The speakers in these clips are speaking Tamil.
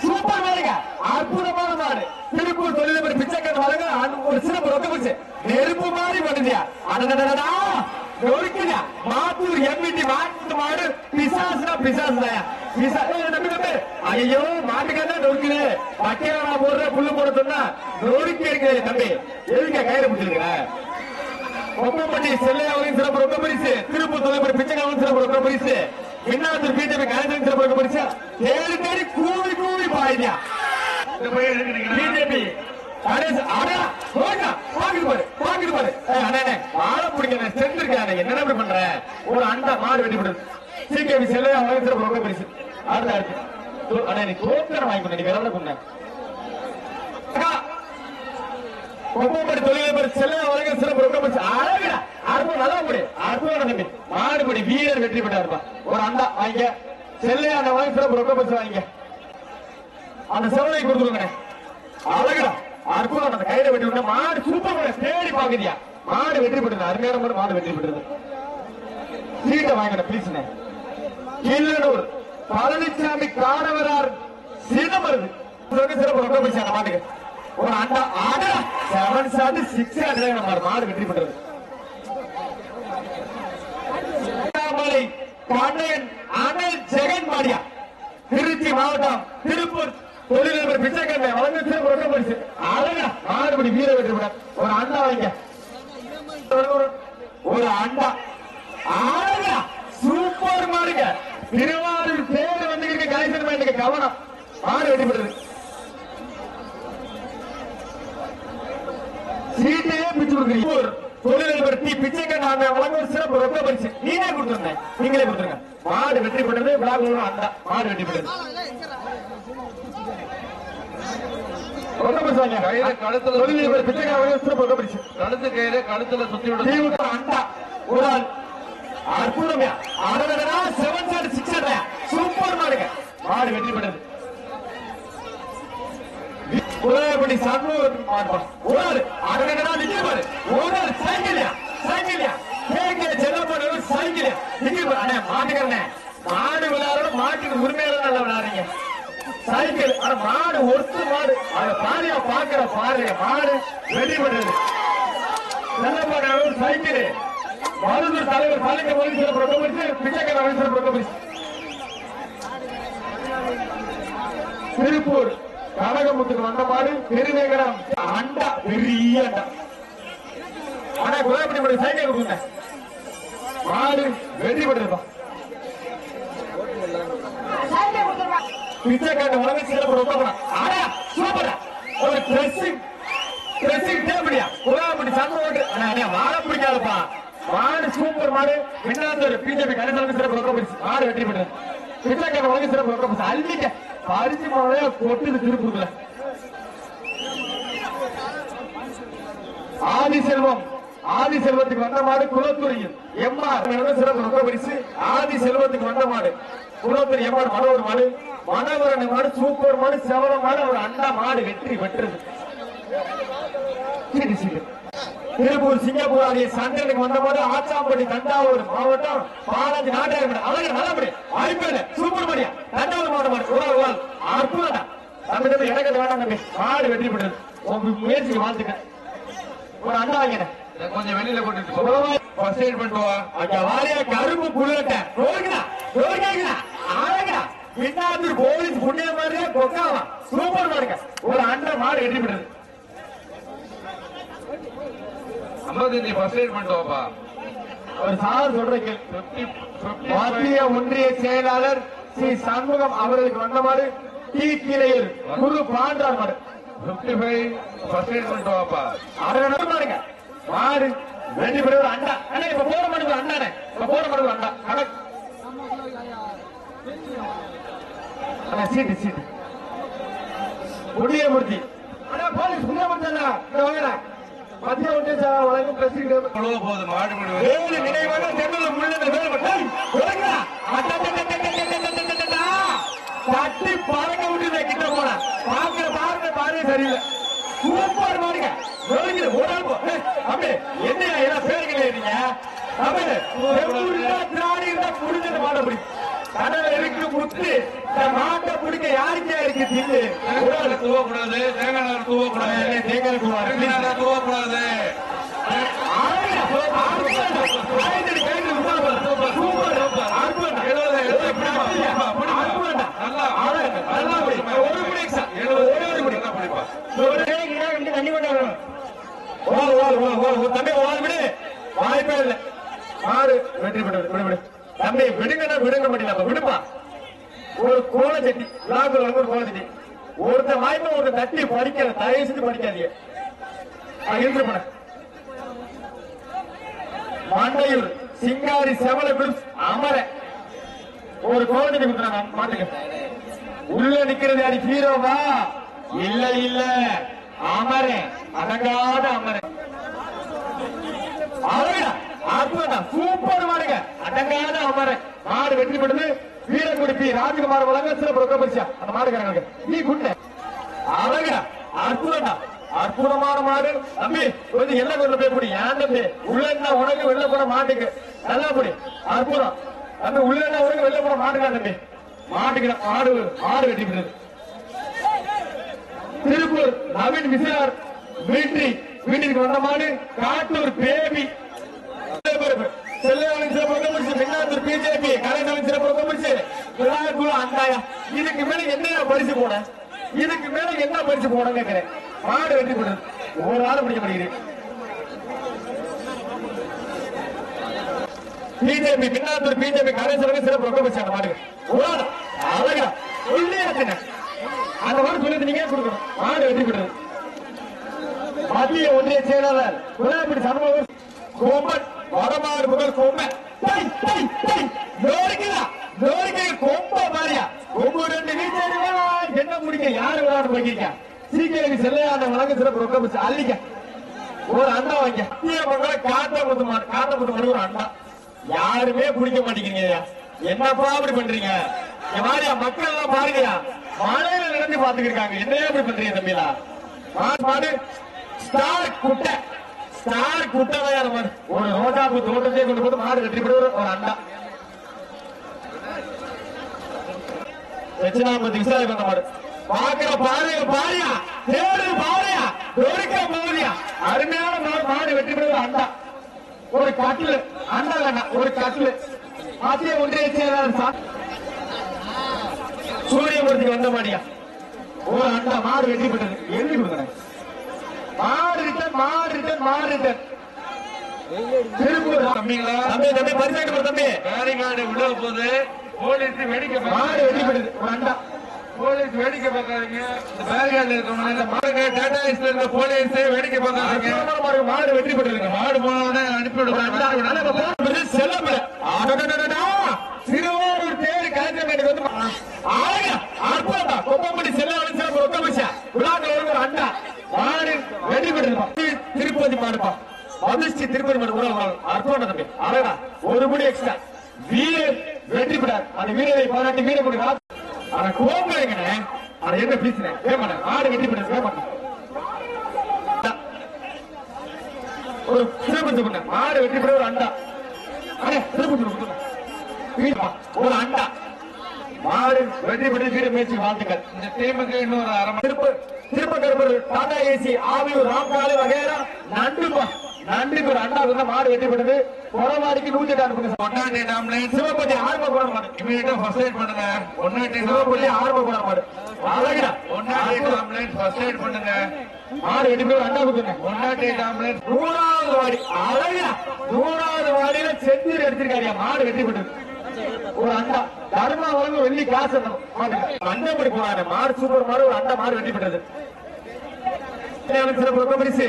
சூப்பர் மாடுங்க, அற்புதமான மாடு. திருப்பூர் தொழிலதிபர் பிச்சைக்காரன் வழங்க ஒரு சிறப்பு ரொக்க பரிசு. நெருப்பு மாதிரி பண்ணுதியா, அடடடடா நொறுக்குங்க. மாத்தூர் எம்இடி மாட்டு மாடு பிசாசுனா பிசாசுதான். ஐயோ மாட்டுக்காரா நொறுக்குது, வக்கையா போடுற புல்லு போட சொன்னா நொறுக்கி இருக்கு தம்பி. எதுக்க கயிறு பிடிச்சிருக்கிற? ஒப்பம்பட்டி செல்லையாவின் சிறப்பு ரொக்க பரிசு. திருப்பூர் தொழிலதிபர் பிச்சைக்காரன் சிறப்பு ரொக்க பரிசு. பின்னாத்தூர் பிஜேபி கலைஞர் சிறப்பு ரொக்க பரிசு. தேடி தேடி கூவி கூவி பாய்தியா பிஜேபி என்ன பண்ற? ஒரு அண்டா மாடு வெட்டி விடுது. சிகேபி செல்ல ரொக்க பரிசு. அடுத்து தோக்கரை வாங்கி நீ வேற கொண்ட ஒப்பம்படி தொழிலதிபர் செல்ல வழங்க சிறப்பு ரொக்க பரிசு. அழகா அற்புதம், நல்லா முடி அற்புதம் தம்பி. மாடுபடி வீரர் வெற்றி பெற்றா இருப்பா. ஒரு அண்டா வாங்க செல்லையா அந்த வாங்கி சிறப்பு ரொக்க பரிசு வாங்க. அந்த செவலை கொடுத்துருங்க. அழகா அற்புதம், அந்த கையில வெட்டி விட்ட மாடு சூப்பர். தேடி பாக்குதியா மாடு வெற்றி பெற்றது. அருமையான மாடு வெற்றி பெற்றது. சீட்டை வாங்கின பிளீஸ். கீழூர் பழனிசாமி காணவரார் சிதம்பரம் சிறப்பு ரொக்க பரிசு. அந்த மாட்டுக்கு ஒரு அண்டா ஆடா 7 ஷாட் 6 ஆடுற மாடு வெற்றி பெற்றது. பாண்டியன் அனல் ஜெகன் மாடியா திருச்சி மாவட்டம் திருப்பூர் தொழிலதிபர் பிச்சைக்காரன் வழங்க சிறப்பு ரொக்க பரிசு. அழகா மாடுபடி வீர வெற்றி பெற்ற. ஒரு அண்டா வாங்க. ஒரு அண்டா அழகா சூப்பர் மாடுங்க. திருவாரூர் பேர் வந்து கலைஞர் கவனம். மாடு வெற்றி பெற்றது. சீட்டையே பிச்சு கொடுக்குறீங்க. தொழிலதிபர் டி பிச்சைக்காரன் வழங்க சிறப்பு ரொக்க பரிசு. நீங்களே கொடுத்துருங்க, நீங்களே கொடுத்துருங்க. மாடு வெற்றி பெற்றது. அந்த மாடு வெற்றி பெற்றது. தொழிலதிபர் பிச்சைக்காரன் சிறப்பு ரொக்க பரிசு. கழுத்து கயிறு கழுத்துல சுத்தி விட அண்டா ஒரு ஆள் அற்புதமே. 7 ஷாட் 6 சூப்பர் மாடுங்க. மாடு வெற்றி பெற்றது. குலப்படி சண்முகம் ஒரு நிற்கிறாரு. ஒரு சைக்கிளியா சைக்கிளியா செல்லப்பட சைக்கிளியா நிற்கிறாரு. மாட்டுக்காரனே மாடு விளையாட மாட்டுக்கு உரிமையில நல்லா விளையாடுறீங்க. சைக்கிள் மாடு ஒருத்து மாடு அதை பாரியா பாக்குற பாருங்க. மாடு வெற்றி பெற்றது. செல்லப்பட சைக்கிள் மருதூர் தலைவர் பள்ளிக்கு போய் சிறப்பு ரொக்க பரிசு. பிச்சைக்காரன் சிறப்பு ரொக்க பரிசு. திருப்பூர் கனகமுத்துக்கு வந்த மாடு பெருநகரம் அண்டா பெரிய அண்டா. ஆனா குலாபடி சைக்கிள் கொடுங்க. மாடு வெற்றி பெற்றிருப்பா. பிச்சைக்காரன் வழங்க சிறப்பு ரொக்க ஆனா சூப்பரா ஒரு ட்ரெஸ்ஸிங் தேவையா குலாபடி சண்முகம் வாழ பிடிக்காதுப்பா. மாடு சூப்பர் மாடு. பின்னாத்தூர் பிஜேபி கலைஞர் சிறப்பு ரொக்க பரிசு. மாடு வெற்றி பெற்றது. பிச்சைக்காரன் வழங்க சிறப்பு ரொக்க பரிசு. அள்ளிக்க பரிசு மாலையா கொட்டுது திருப்பூர்ல. ஆதிசெல்வத்துக்கு வந்த மாடு குலத்தூரில் எம்ஆர் சிறப்பு ரொக்க பரிசு. ஆதிசெல்வத்துக்கு வந்த மாடு குலத்தூர் எம்ஆர் மனோர் மாடு. மனோகரன் மாடு சூப்பர் மாடு. செவல மாடு ஒரு அண்டா மாடு வெற்றி பெற்றது. திருப்பூர் சிங்கப்பூர் ஆகிய சண்டனுக்கு வந்த போது ஆச்சாம்பட்டி தஞ்சாவூர் மாவட்டம் 15 நாட்டாயிரம் நல்லபடி ஐபிஎல் சூப்பர் மாடியா தஞ்சாவூர் மாவட்டம் ஒரு அற்புதம். தம்பி எனக்கு வேண்டாம் தம்பி. மாடு வெற்றி பெற்றது. உங்க முயற்சிக்கு வாழ்த்துக்க. ஒரு அண்டா வாங்கின கொஞ்சம் வெளியில போட்டு வாரியா கரும்பு புல்லட்ட அழகா பின்னாத்தூர் போலீஸ் புண்ணிய மாதிரியா கொக்காவா சூப்பர் மாடுங்க. ஒரு அண்டா மாடு வெற்றி பெற்றது. ஒரு சார் சொல்றீங்க. மத்திய ஒன்றிய செயலாளர் ஸ்ரீ சண்முகம் அவர்களுக்கு வந்த மாடு டி கீழையில் குரு பாண்டார் மாடு 55 மாடுங்க. மாடு வெற்றி பெற அண்டா. இப்ப போற மாடு அண்டானே போற மாடு அண்டா சீட்டு புண்ணியமூர்த்தி போலீஸ் புண்ணியமூர்த்தி மத்திய ஒன்றிய வழங்கும் போது மாடு நினைவாக தென்னல தட்டி பறக்க விட்டு கிட்ட போன பாக்குற பாரு சரியில்லை. சூப்பர் மாடுங்க. என்ன பேருங்களே நீங்க முடிஞ்சது மாட அப்படி கடலுக்கு முத்து இந்த மாட்டை பிடிக்க யாருக்கே இருக்கு தில்லு தூவக்கூடாது, தேங்காய் தூவக்கூடாது, தேங்காய் தூவக்கூடாது. வாய்ப்பே இல்லை. மாடு வெற்றி பெற்றது. தம்பி விடுங்க விடுங்க மாட்டீங்க விடுப்பா. ஒரு கோலச்சட்டி ஒரு கோலச்சட்டி ஒருத்த வாய்ப்பை ஒரு தட்டி படிக்கிற தயவு செஞ்சு படிக்காதீங்க. இருந்துருப்பேன் மண்டையூர் சிங்காரி செவல குரூப்ஸ் அமர ஒரு கோலச்சட்டி கொடுத்துறாங்க மாட்டுக்கு. உள்ள நிக்கிறது யாரு ஹீரோவா? இல்ல இல்ல அமரன், அடங்காத அமரன். சூப்பர் மாடுங்க, அடங்காத அமரன். மாடு வெற்றி பெற்றது. வீரக்குடி பி ராஜகுமார் வழங்க சிறப்பு ரொக்க பரிசா அந்த மாடுக்காரங்களுக்கு. நீ குண்ட அழகா அற்புதம்டா, அற்புதமான மாடு. தம்பி கொஞ்சம் எல்லை கொண்டு போய் பிடி. ஏன் தம்பி உள்ள உனக்கு வெளில போன மாட்டுக்கு நல்லா பிடி. அற்புதம் தம்பி. உள்ள உனக்கு வெளில போன மாட்டுக்கா தம்பி. மாட்டுக்கு மாடு மாடு வெற்றி பெற்றது. திருப்பூர் நவீன் விசார் மிலிட்ரி வீட்டிற்கு வந்த மாடு. காட்டூர் பேபி பிஜேபி கலைஞர் சிறப்பு பரிசு அண்டாயா. இதுக்கு மேல என்ன பரிசு போன? இதுக்கு மேல என்ன பரிசு போன கேட்கிறேன். மாடு வெற்றி பெற்றது. ஒரு ஆள் பிடிக்க முடியுது. பிஜேபி பின்னாத்தூர் பிஜேபி கலைஞர் சிறப்பு ரொக்க பரிசு அந்த மாடு. அழகா உள்ளே அந்த மாடு சொல்லி நீங்க கொடுக்கணும். மாடு வெற்றி பெற்றது. மத்திய ஒன்றிய செயலாளர் குலாபி சண்முகம் கோமன் வடமாடு முதல் கோமன் கொம்ப மாறியா கொம்பு ரெண்டு வீச்சு என்ன முடிக்க யாரு விளையாட போய்க்க. சீக்கிரம் செல்லையான வழங்க சிறப்பு ரொக்க பரிசு அள்ளிக்க. ஒரு அண்டா வாங்க. காத்தமுத்து மாடு ஒரு அண்டா. யாருமே குடிக்க மாட்டேங்கிறீங்க. என்னப்பா அப்படி பண்றீங்க? மாதிரியா மக்கள் எல்லாம் பாருங்கயா. மழையில நடந்து பாத்துக்கிருக்காங்க. என்னையா அப்படி பண்றீங்க தம்பிலா? மாடு ஸ்டார் குட்டை ஒரு ரோஜாப்பு தோட்டத்தை கொண்டு போது மாடு வெற்றி பெறுவது ஒரு அண்டா. தட்சிணாமூர்த்தி விசாரிக்க வந்த மாடு. பாக்குற பாருங்க பாரியா தேடு பாரியா ஒருக்க போதியா. அருமையான மாடு வெற்றி பெறுவது அண்டா. ஒரு கட்டில் அண்டா வேண்டா. ஒரு கட்டில் மத்திய ஒன்றிய செயலாளர் சூரியமூர்த்திக்கு வந்த மாடியா. ஒரு அண்டா மாடு வெற்றி பெற்றது. எழுதி கொடுங்க. திருப்பூர் தம்பிங்களா தம்பி தம்பி பரிசாட்டு தம்பி காரிகாடு உள்ள போது போலீஸ் வேடிக்கை மாடு வெற்றி பெற்றது. ஒரு அண்டா. போலீஸ் வேடிக்கை பார்க்காதீங்க. இந்த பேரிகார்டு இருக்கவங்க மாடுங்க டாடா ஏஸ்ல இருக்க போலீஸ் வேடிக்கை பார்க்காதீங்க. மாடு வெற்றி பெற்றிருங்க. மாடு போனோடனே அனுப்பிவிடுவாங்க. செல்லப்பட திருவாரூர் தேடி கலெக்டர் வந்து அற்புதா கொப்பம்படி செல்ல ரொக்க பரிசா விழாக்கள் ஒரு அண்டா. மாடு வெற்றி பெற்றது. திருப்பதி மாடுப்பா அதிர்ஷ்டி திருப்பதி மாடு அற்புதம் தம்பி. அழகா ஒரு முடி எக்ஸ்ட்ரா. வீரர் வெற்றி பெற்றார். அந்த வீரரை பாராட்டி வீர முடி கோம்புங்க. அதை என்ன பேசினேன் மாடு வெற்றி பெற்றது. ஒரு சிறப்பு மாடு வெற்றி பெற்ற ஒரு அண்டா. ஒரு அண்டா மாடு வெற்றி பெற்று வீர முயற்சி வாழ்த்துக்கள். இந்த டீமுக்கு இன்னொரு அரை திருப்பக்கருப்பூர் டாடா ஏசி ஆவியூர் ராம்காலு வகைரா நன்றிப்பா. நன்றி ஒரு அண்டா மாடு வெற்றி பெற்றது. புறவாடிக்கு 108 அனுப்புங்க. சிவப்பள்ளி ஆர்வ போட மாடு இமீடியட்டா ஃபர்ஸ்ட் எய்ட் பண்ணுங்க. 108 சிவப்பள்ளி ஆர்வ போட மாடு அழகா 108 ஆம்புலன்ஸ் ஃபர்ஸ்ட் எய்ட் பண்ணுங்க. மாடு வெற்றி பெற்று அண்டா கொடுங்க. 108 ஆம்புலன்ஸ் 100வது வாடி அழகா 100வது வாடியில செஞ்சுரி எடுத்திருக்காரு. மாடு வெற்றி பெற்றது. ஒரு அண்டா தர்மா வழங்க வெள்ளி காசு அண்டப்படி போனாரு. மாடு சூப்பர் மாடு. ஒரு அண்டா மாடு வெற்றி பெற்றது. சிறப்பு ரொக்க பரிசு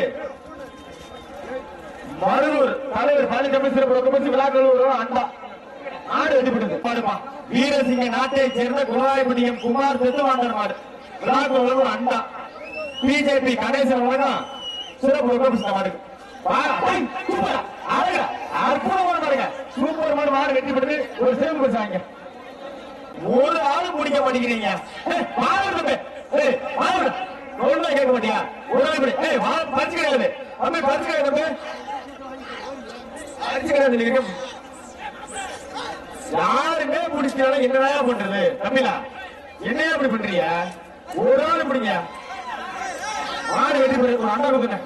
மருதூர் தலைவர் பழனிசாமி சிறப்பு ரொக்க பரிசு விழாக்கள் அண்டா மாடு வெற்றி பெற்றது. வீரசிங்க நாட்டை சேர்ந்த குலாயபதியம் குமார் செத்துவாண்டர் மாடு விழாக்கள் ஒரு அண்டா. பிஜேபி கணேசன் வழங்கும் சிறப்பு ரொக்க பரிசு மாடு. அற்புதமான மாடுங்க. சூப்பர் மாடு. மாடு வெற்றி பெற்றது. ஒரு சிறப்பு பரிசு வாங்க. ஒரு ஆளு முடிக்க மாட்டேங்கிறீங்க. கேட்க மாட்டியா? ஒரு ஆள் பரிசு கிடையாது. பரிசு கிடையாது. யாருமே பிடிச்சாலும் என்னடா பண்றது தம்பிலா என்னையா அப்படி பண்றீங்க ஒரு ஆள் பிடிங்க மாடு வெற்றி பெற ஒரு அண்டா கொடுங்க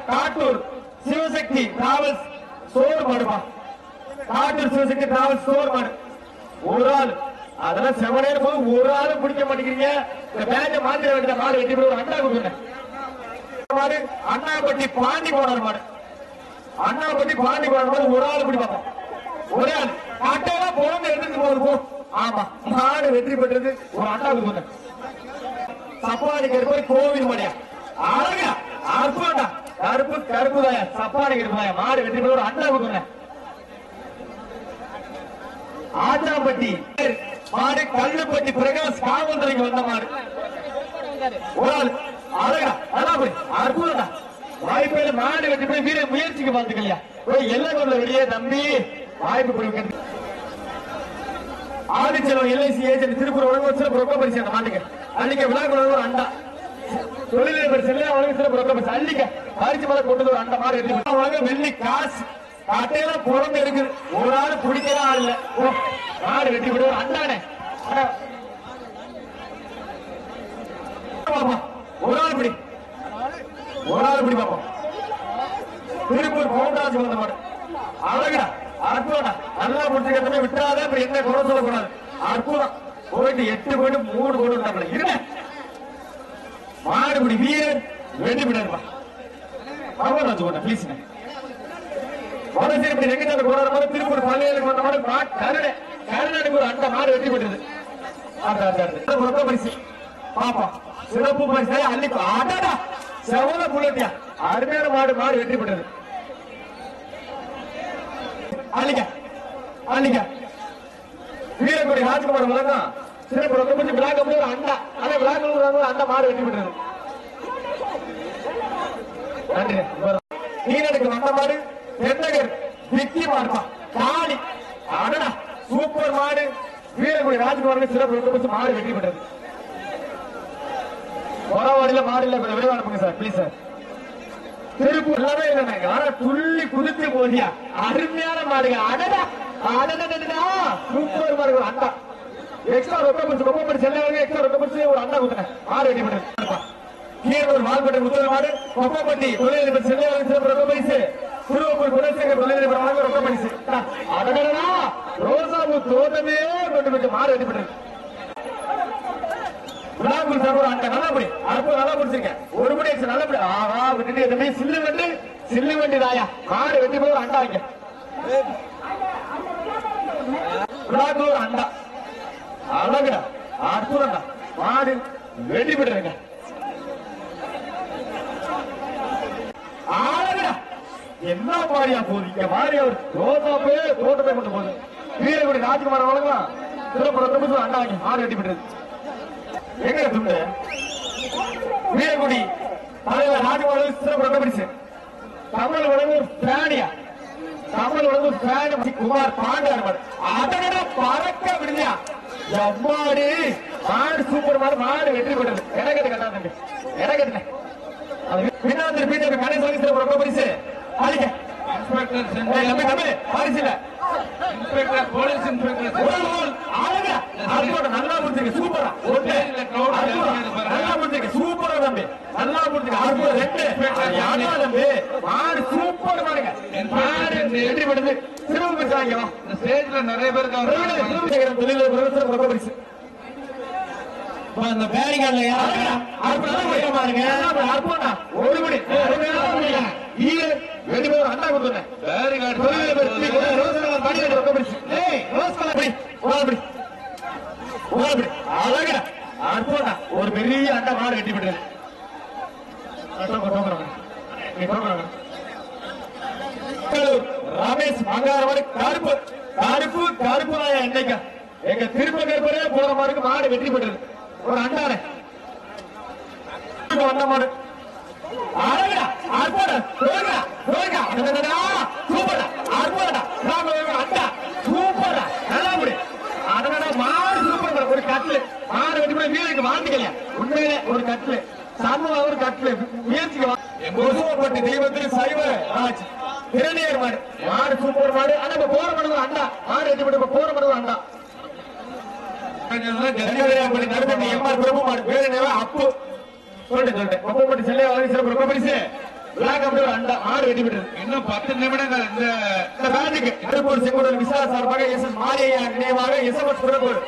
காட்டூர் சிவசக்தி டிராவல்ஸ் சோறு மாடுமா காட்டூர் சிவசக்தி டிராவல்ஸ் சோறு மாடு ஒரு ஆள் அதெல்லாம் செவனே போது ஒரு ஆளும் பிடிக்க மாட்டேங்கிறீங்க இந்த பேஞ்ச மாத்திர வேண்டிய மாடு வெற்றி பெற ஒரு அண்டா கொடுங்க மாடு அண்ணாப்பட்டி பாண்டி போனார் மாடு அண்ணாப்பட்டி பாண்டி போனார் மாடு ஒரு ஆள் பிடி பார்ப்போம் ஒரே ஆள் அட்டையெல்லாம் போன எடுத்துட்டு போகுது போ ஆமா மாடு வெற்றி பெற்றது ஒரு அண்டா கொடுங்க சப்பாடி கருப்பு கோவில் மடியா அழகா அற்புதம்டா கருப்பு கருப்பு தாயா சப்பாடி கருப்பு மாடு வெற்றி பெற்ற ஒரு அண்டா கொடுங்க ஆச்சாம்பட்டி மாடு கல்லுப்பட்டி பிரகாஷ் காவல்துறைக்கு வந்த மாடு ஒரு ஆள் அழகா அதான் அற்புதம்டா வாய்ப்பு மாடு வெற்றி போய் வீர முயற்சிக்கு பார்த்துக்கலையா போய் எல்லாம் கொண்ட வெளியே தம்பி வாய்ப்பு கொடுக்க ஆதிச்சலம் எல்ஐசி ஏஜென்ட் திருப்பூர் வழங்க ரொக்க பரிசு அந்த மாட்டுக்கு அன்னைக்கு விழா கொண்டு ஒரு அண்டா தொழிலதிபர் செல்ல வழங்க ரொக்க பரிசு அன்னைக்கு பரிசு மேல கொண்டு ஒரு அண்டா மாடு வெற்றி வழங்க வெள்ளி காசு கட்டையெல்லாம் புறந்து இருக்குது ஒரு ஆள் பிடிக்கலாம் ஆள் இல்ல மாடு வெற்றி பெற்ற ஒரு அண்டானே ஒரு ஆள் பிடி ஒரு ஆள் பிடி பார்ப்போம் திருப்பூர் பவுண்டராஜ் வந்த மாடு அழகுடா அற்புதம் நல்லா முடிச்சுக்கிறதுமே விட்டுறாத என்ன குறை சொல்லக்கூடாது அற்புதம் போயிட்டு 8 போயிட்டு 3 போட்டு இருங்க மாடுபிடி வீரர் வெற்றி பெற்றாருப்பா பவுண்டராஜ் கொண்ட பிளீஸ் வடசேரி ரெங்கசாமி போராட மாதிரி திருப்பூர் பள்ளிகளுக்கு வந்த மாதிரி கருணனுக்கு ஒரு அண்ட மாடு வெற்றி பெற்றது ரொக்க பரிசு பாப்பா சிறப்பு பரிசு அள்ளிக்கோ அடடா செவல புள்ளட்டியா அருமையான மாடு மாடு வெற்றி பெற்றது அள்ளிக்க அள்ளிக்க வீரக்குடி ராஜ்குமார் வழக்கம் சிறப்பு ரொக்க பரிசு விழாக்க ஒரு அண்டா ஆனா விழாக்க அண்ட மாடு வெற்றி பெற்றது நன்றி நீனடுக்கு வந்த மாடு தென்னகர் விக்கி மாடுப்பா காளி அடடா சூப்பர் மாடு வீரகுடி ராஜ்குமார் சிறப்பு ரொக்க பரிசு மாடு வெற்றி பெற்றது போராவாடியில மாடு இல்ல விரைவா அனுப்புங்க சார் பிளீஸ் சார் திருப்பூர் எல்லாமே இல்லைங்க ஆனா துள்ளி குதித்து போதியா அருமையான மாடுங்க அடடா அடடா சூப்பர் மாடு ஒரு அண்டா எக்ஸ்ட்ரா ரொக்க பரிசு செல்லவங்க எக்ஸ்ட்ரா ரொக்க பரிசு ஒரு அண்டா கொடுத்தன மாடு வெற்றி பெற்றது கீழூர் மால்பட்டி முத்தல் மாடு கொப்பப்பட்டி தொழிலதிபர் செல்லவங்க சிறப்பு ரொக்க பரிசு திருவப்பூர் குணசேகர் தொழிலதிபர் வழங்க ரொக்க பரிசு அடடா ரோசாபு தோட்டமே கொண்டு போய் மாடு வெற்றி பெற்றது விழாக்குள் சார் ஒரு அண்டை நல்லபடி அற்புதம் நல்லா முடிச்சிருக்கேன் ஒரு மணி நல்லபடி ஆஹா விட்டுட்டு எதுவுமே சில்லு வண்டி தாயா மாடு வெட்டி போய் ஒரு அண்டா வைக்க விழாக்குள் ஒரு அண்டா அழகுடா அற்புதம்டா மாடு வெட்டி பெற்றுருங்க அழகுடா என்ன மாறியா போகுது இங்க மாறியா ஒரு ரோசாப்பே தோட்டத்தை கொண்டு போகுது வீரகுடி ராஜ்குமார் வழங்கலாம் திருப்பூர் அண்டா வைக்க மாடு வெட்டி பெற்றது எங்க துண்டு வீரகுடி தலைவர் ராஜகுமார் சிறப்பு ரொக்க பரிசு தமிழ் வழங்கு பிராணியா தமிழ் வழங்கு பிராணி குமார் பாண்டியார் மாடு அதோட பறக்க விடுதியா எம்மாடி மாடு சூப்பர் மாடு வெற்றி பெற்றது எனக்கு கட்டா தம்பி எனக்கு பின்னாந்திரி பிஜேபி கணேசன் சிறப்பு ரொக்க பரிசு அழிக்க பரிசு இன்ஸ்பெக்டர் போலீஸ் இன்ஸ்பெக்டர் நல்லா முடிச்சிருக்க சூப்பரா நல்லா முடிச்சிருக்க சூப்பரா தம்பி நல்லா முடிச்சிருக்க தம்பி மாடு சூப்பர் மாடுங்க மாடு வெற்றி பெற்றது சிறப்பு பரிசு வாங்கிக்கலாம் இந்த ஸ்டேஜ்ல நிறைய பேருக்கு தொழில் ரொம்ப பரிசு அந்த பேரிகார்ட்ல ஒரு மணி அண்ணா கொடுத்தேன் ஒரு பெரிய அண்டா மாடு வெட்டி விடுறது ரமேஷ் மங்காரவாடி கருப்பு கருப்பு கருப்பு என்னைக்கா எங்க திருப்ப கருப்பரே போற மாடுக்கு மாடு வெற்றி பெற்றது ஒரு அண்டானே வந்த மாடு அழகா அற்புதா சூப்பரா அற்புதா அண்டா சூப்பரா நல்லா முடி அதனால மாடு சூப்பர் ஒரு கட்லு மாடு வெட்டி போய் வீரருக்கு வாழ்ந்துக்கலையா உண்மையிலே ஒரு கட்லு சண்முகம் ஒரு கட்லு முயற்சிக்கு தெய்வத்தில் சைவ ராஜ் திருநீர் மாடு மாடு சூப்பர் மாடு ஆனா இப்ப போற மனது அண்டா மாடு வெட்டி விட்டு போற மனது அண்டா நடுத்தட்டி எம்ஆர் பிரபு மாடு பேரு அப்பு சொல்லிட்டேன் கொப்பப்பட்டி செல்லையா வழங்கி சிறப்பு ரொம்ப பரிசு அண்டா மாடு வெட்டி விட்டு இன்னும் 10 நிமிடங்கள் இந்த ராஜுக்கு திருப்பூர் செங்கோடு விசா சார்பாக எஸ் எஸ் மாரியா நினைவாக எஸ் எம் எஸ் திருப்பூர்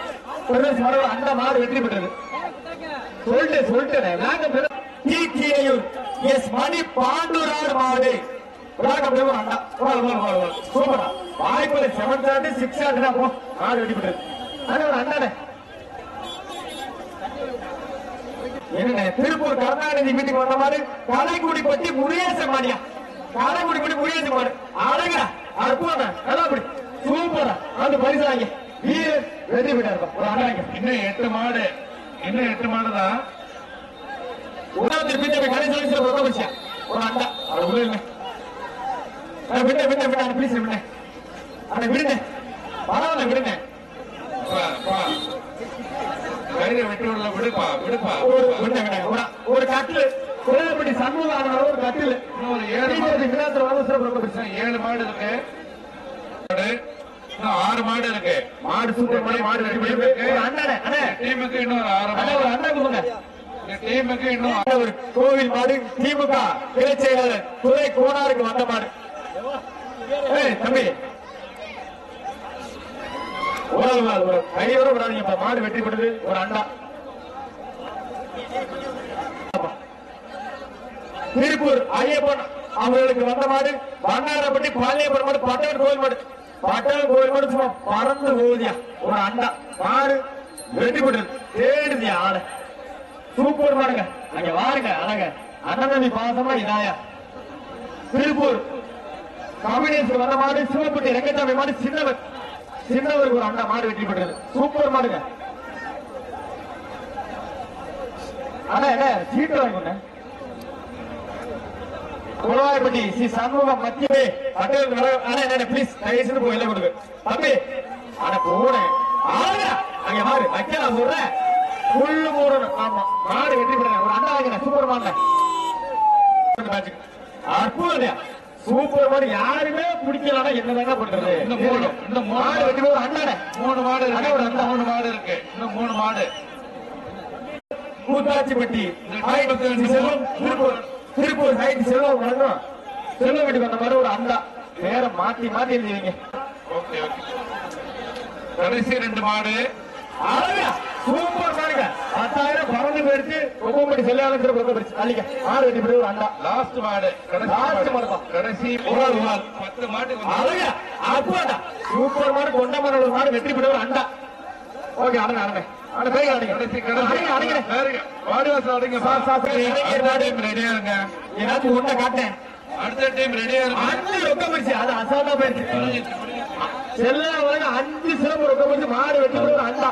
அண்டா மாடு வெற்றி பெற்றது சொல்லிட்டேன் எஸ் மணி பாண்டூரார் மாடு அண்டா சூப்பரா வாய்ப்புல 7 ஷாட் 6 ஷாட் மாடு வெட்டி பெற்றது அது ஒரு அண்டானே என்ன திருப்பூர் கருணாநிதி வீட்டுக்கு வந்த மாதிரி கலைக்குடி பத்தி முருகேச மாடியா கலைக்குடி பத்தி முருகேச மாடு அழகா அற்புதம் நல்லா அப்படி சூப்பரா அந்த பரிசு வாங்க வீரர் வெற்றி பெற்றார் ஒரு அண்ணாங்க இன்னும் 8 மாடுதான் உதாரணத்துக்கு பிஜேபி கடைசி ஒரு ஒரு அண்டா அது உள்ள விட பிளீஸ் விட அதை விடுங்க பரவாயில்ல விடுங்க ஒரு கட்டில் கோயிலப்பட்டி சண்முகம் ஒரு கட்டில் 7 மாடு இருக்கு 6 மாடு இருக்கு மாடு சூப்பர் மாடு டீமுக்கு இன்னும் 6 ஒரு அண்ணா கொடுங்க டீமுக்கு இன்னும் ஒரு கோவில் மாடு திமுக கிளை செயலாளர் துறை கோனாருக்கு வந்த மாடு தம்பி கையோட விடாதீங்க மாடு வெற்றி பெற்றது ஒரு அண்டா திருப்பூர் ஐயப்பன் அவர்களுக்கு வந்த மாடு வண்ணாரப்பட்டி பாலியப்பன் மாடு பட்டாள் கோயில் மாடு சும்மா பறந்து போகுதியா ஒரு அண்டா மாடு வெற்றி பெற்றது தேடுதியா ஆள சூப்பர் மாடுங்க அங்க வாருங்க அழக அண்ணன் பாசமா இதாயா திருப்பூர் கம்யூனிஸ்ட் வந்த மாடு சிவப்பட்டி ரங்கசாமி மாடு சின்னவருக்கு ஒரு அண்டா மாடு வெற்றி பெற்றது சூப்பர் மாடுங்க ஆனா என்ன சீட்டு வாங்க குளவாய்ப்பட்டி ஸ்ரீ சண்முகம் மத்தியவே பட்டேல் பிளீஸ் தயவுசெய்து போய் எல்லாம் கொடுங்க தம்பி ஆனா போனேன் அங்க மாடு வைக்கலாம் சொல்றேன் புல்லு போடணும் ஆமா மாடு வெற்றி பெறேன் ஒரு அண்டா வாங்கினேன் சூப்பர் மாடு அற்புதம் சூப்பர் மாடு யாருமே பிடிக்கலன்னா என்னதாங்க பண்றது இன்னும் மாடு வெற்றி பெற அண்ணாடே 3 மாடு இருக்கு ஒரு 3 மாடு இருக்கு இன்னும் 3 மாடு கூத்தாச்சிப்பட்டி திருப்பூர் சைட் செல்வம் வழங்கும் செல்வம் வீட்டுக்கு வந்த மாதிரி ஒரு அண்டா பேரை மாத்தி எழுதிவீங்க கடைசி 2 மாடு சூப்பர் மாடுங்க 10,000 பறந்து போயிடுச்சு ஒவ்வொரு செல்லாளர் அள்ளிக்க மாடு வெட்டி போய் ஒரு அண்டா லாஸ்ட் மாடு கடைசி 10 மாடு அழகா அற்புதா சூப்பர் மாடு கொண்டமனோட மாடு வெற்றி போய் ஒரு அண்டா ஓகே அடங்க ஏதாச்சும் ஒண்ண காட்டேன் அடுத்த டைம் ரெடியா இருக்கு ரொக்க போயிடுச்சு அது அசால்ட்டா போயிடுச்சு செல்ல 5 சிறப்பு ரொக்க போயிடுச்சு மாடு வெட்டி ஒரு அண்டா